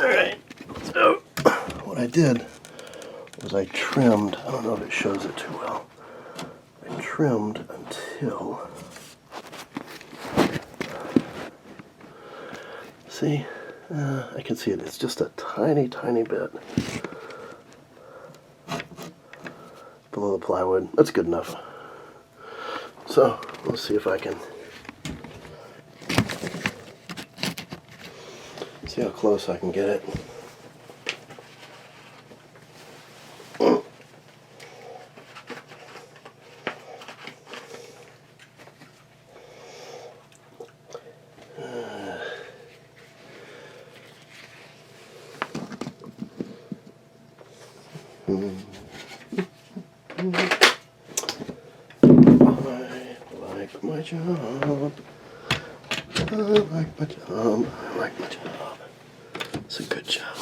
Alright, so what I did was I trimmed, I don't know if it shows it too well, I trimmed until, see, I can see it, it's just a tiny, tiny bit below the plywood. That's good enough. So, let's see if I can see how close I can get it. I like my job. I like my job. I like my job. It's a good job.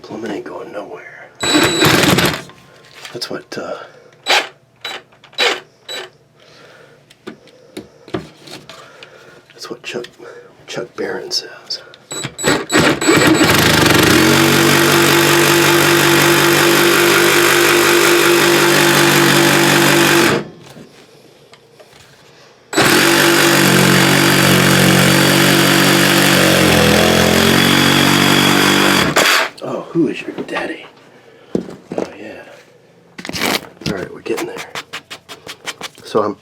Plumbing ain't going nowhere. That's what Chuck Barron says. Oh, who is your daddy? Oh yeah. Alright, we're getting there. So I'm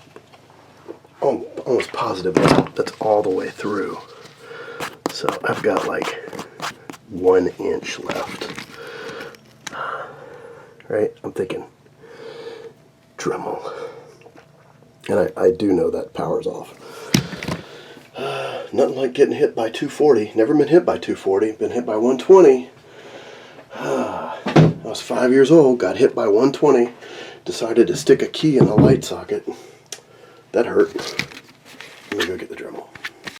almost positive that's all the way through. So I've got like 1 inch left. Right? I'm thinking Dremel. And I do know that power's off. Nothing like getting hit by 240. Never been hit by 240. Been hit by 120. I was 5 years old, got hit by 120. Decided to stick a key in a light socket. That hurt. Let me go get the Dremel.